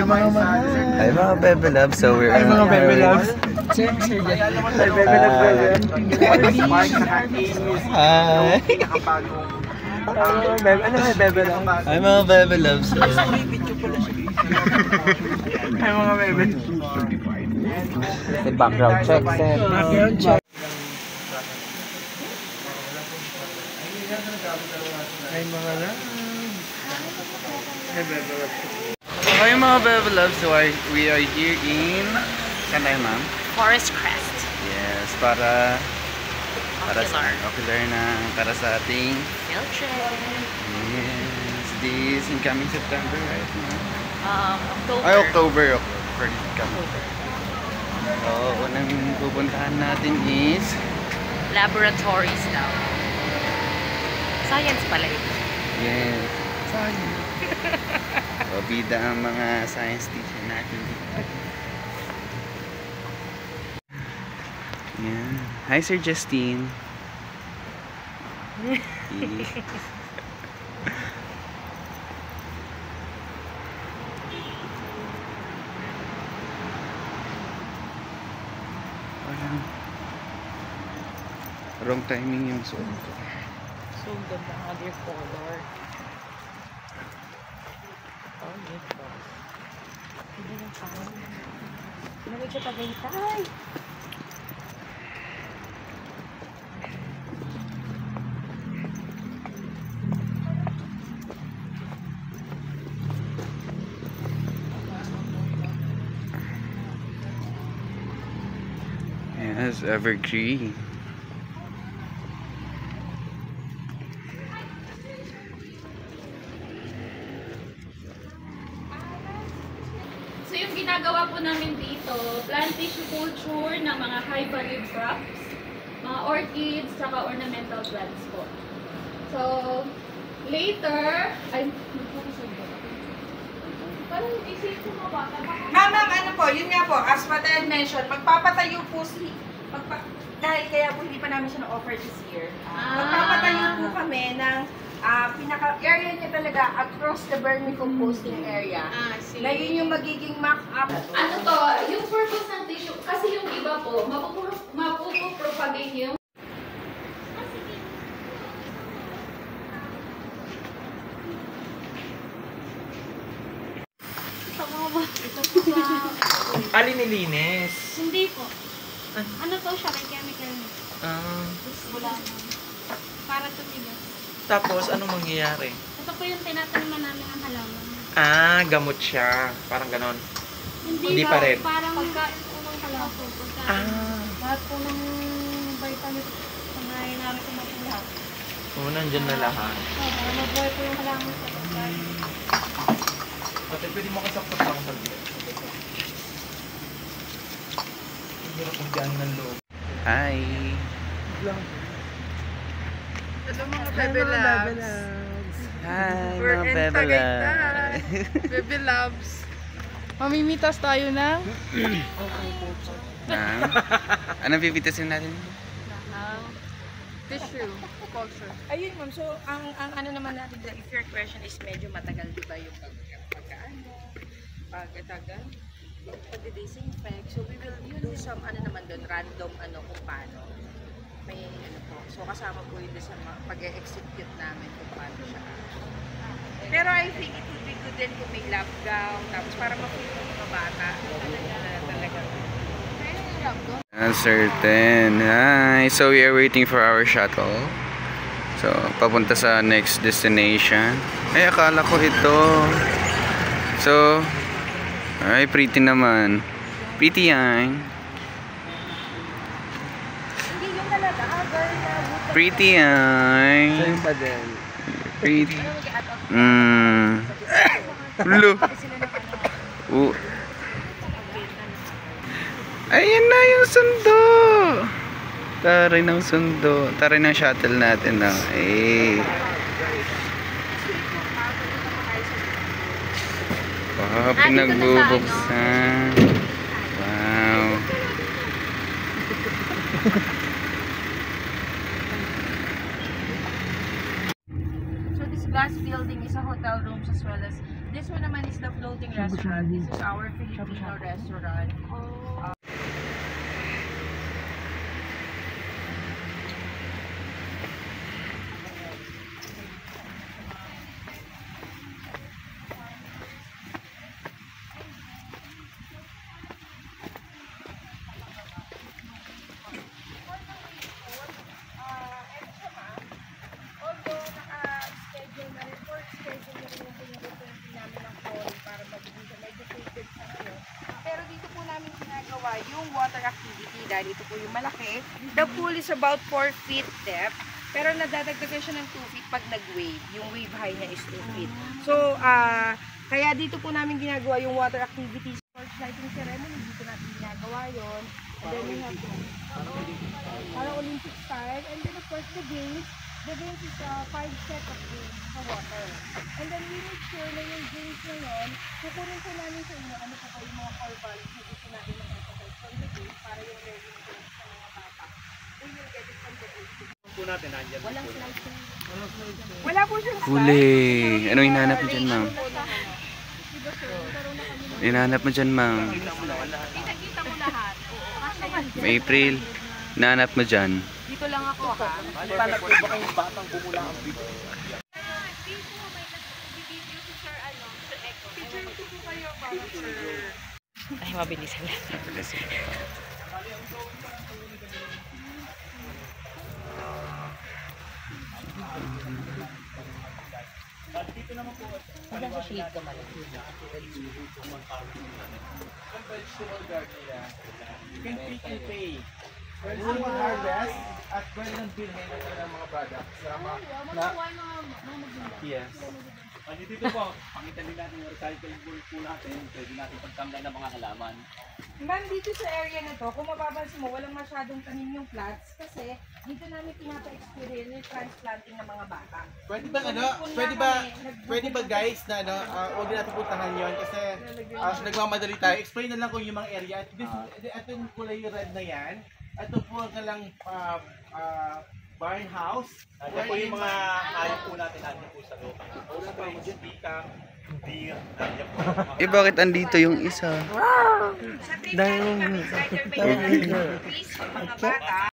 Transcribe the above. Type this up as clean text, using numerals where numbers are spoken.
mga mahal. Hi mga Bebe Loves. So we're Hi mga Bebe Loves. Hi Bebe Loves. Hi. Ano may Bebe Loves? Hi mga Bebe Loves. Hi mga Bebe. Background check. Background check. Hi mga loves. Hi Bebe Loves. Hi mga Bebe Loves. So we are here in... Saan tayo ma'am? Forest Crest. Yes, para para sa ating Field trip. yes, this incoming September, right? October. Ay, October incoming. So, unang pupuntahan natin is Laboratories daw. Science pala ito. yes, science. So, bida ang mga science teacher natin dito. Yeah. Hi Sir Justine. Parang wrong timing yung suot ko. So ganda nga their color. Oh, yes, boss. Hindi lang ako. Nagay siya pagaytay. Yes, evergreen. So yung ginagawa po namin dito, plant tissue culture ng mga high value crops, mga orchids, saka ornamental plants po. So, later, ay, parang isip ko mga bata. Ma'am, ano po, yun nga po, as what I had mentioned, magpapatayo po dahil kaya po hindi pa namin siya na-offer this year. Magpapatayo po kami ng pinaka-area niya talaga across the vermicomposting area. Na yun yung magiging mock-up. Ano to, yung purpose ng tissue, kasi yung iba po, mapupropagate yung Nilinis. Hindi po. Ano to siya? May chemical na. Wala na. Para tumigas. Tapos, anong mangyayari? Ito po yung tinataniman namin ng halaman. Gamot siya. Parang ganon. Hindi ba? pa rin. Parang pagkain po ng halaman. Lahat po ng vitamins. Pangayin namin kung mapula. Oo, nandyan na lahat. Para mabuhay po yung halaman sa pagkain. Pati pwede mo kasaksak lang sa bit. Hirap magdaan ng loob. Hi. Hello mga Bebe Loves. Hi We're mga in Bebe Tagaytay. Loves. Bebe Loves. Mamimitas tayo ng Anong pipitasin natin? tissue culture. Ayun ma'am, so ang ano naman natin, if your question is medyo matagal, di ba yung pagkatagal, pag-disinfect. So we will do some naman doon, random kung paano. May po. So kasama po yun sa pag-execute namin kung paano siya. Pero I think it would be good din kung may lab gown, tapos para ma-feel ng mga bata. Talaga. Uncertain. Hi. So we are waiting for our shuttle. So papunta sa next destination. Ay, akala ko ito. So, ay, pretty naman. Pretty yan. Pretty yan. Saan pa din? Pretty. Lo. Ayan na yung sundo. Taray ng sundo. Taray ng shuttle natin na. Eh. Wow, pinagbubuksan. Wow. So this glass building is a hotel rooms as well as This one naman is the floating restaurant. This is our Filipino restaurant. Although naka-schedule na rin, for schedule na rin yung pinag-20 namin ng call para magiging siya educated sa kayo. Pero dito po namin ginagawa yung water activity dahil ito po yung malaki. The pool is about 4 feet depth. Pero nadadagdagan siya ng 2 feet pag nag-wave. Yung wave high niya is 2 feet. So, kaya dito po namin ginagawa yung water activities. Torch lighting ceremony, dito natin ginagawa yon. And then we have para Olympic style. And then of course the games. The games is 5 set of games sa water. And then we make sure na yung games na yun, kukunin po namin sa inyo ano po yung mga core values na gusto natin mag-exercise from the game para yung learning games sa mga bata. We will get it from the game. Walang slides. Wala po siyang slides. Huli. Anong hinahanap mo dyan, ma'am? Hinahanap mo dyan, ma'am? Kita mo lahat. April. Hinahanap mo dyan? Dito lang ako ha. Paano po ba kayong batang bumula ang video? Ay, mabilis lang. Hanggang sa shade ka malaki. You can pick and pay. Pwede sa mag-harvest at pwede nang bilhin ng mga products. Yes. Dito po, pakita din natin yung recyclable po natin. Pwede natin pagtanggal ng mga halaman. Ma'am, dito sa area na to, kung mapapansin mo, walang masyadong tanim yung plants kasi dito namin pinapa-experience yung transplanting ng mga bata. Pwede ba guys na huwag natin puntahan yon kasi nagmamadali tayo. Explain na lang kung yung mga area. At yung kulay red na yan, ito po ang kalang barn house. Ito po yung mga hayop po natin natin po sa loob. Una po yung bika, deer, nandiyan po. Bakit andito yung isa? Sa trip natin kami, Spider-Man, please, mga bata.